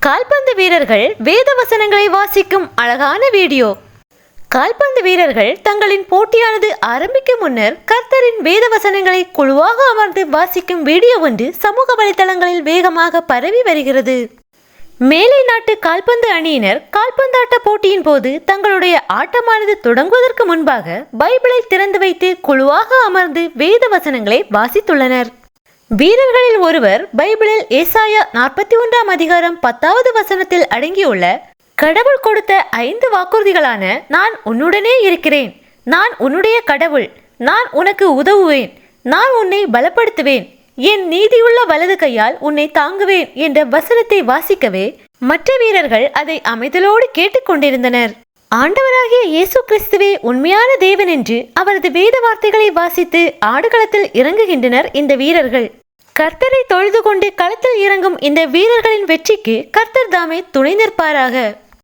கால்பந்து வீரர்கள் வேத வசனங்களை வாசிக்கும் அழகான வீடியோ. கால்பந்து வீரர்கள் தங்களின் போட்டியானது ஆரம்பிக்கும் முன்னர் கர்த்தரின் வேத வசனங்களை குழுவாக அமர்ந்து வாசிக்கும் வீடியோ ஒன்று சமூக வலைதளங்களில் வேகமாக பரவி வருகிறது. மேலை நாட்டு கால்பந்து அணியினர் கால்பந்தாட்ட போட்டியின் போது தங்களுடைய ஆட்டமானது தொடங்குவதற்கு முன்பாக பைபிளை திறந்து வைத்து குழுவாக அமர்ந்து வேத வசனங்களை வாசித்துள்ளனர். வீரர்களில் ஒருவர் பைபிளில் ஏசாயா 41 அதிகாரம் 10வது வசனத்தில் அடங்கியுள்ள கடவுள் கொடுத்த 5 வாக்குறுதிகளான நான் உன்னுடனே இருக்கிறேன், நான் உன்னுடைய கடவுள், நான் உனக்கு உதவுவேன், நான் உன்னை பலப்படுத்துவேன், என் நீதியுள்ள வலது கையால் உன்னை தாங்குவேன் என்ற வசனத்தை வாசிக்கவே மற்ற வீரர்கள் அதை அமைதலோடு கேட்டுக்கொண்டிருந்தனர். ஆண்டவராகிய இயேசு கிறிஸ்துவே உண்மையான தேவன் என்று அவரது வேத வார்த்தைகளை வாசித்து ஆடுகளத்தில் இறங்குகின்றனர் இந்த வீரர்கள். கர்த்தரை தொழுது கொண்டு களத்தில் இறங்கும் இந்த வீரர்களின் வெற்றிக்கு கர்த்தர் தாமே துணை நிற்பாராக.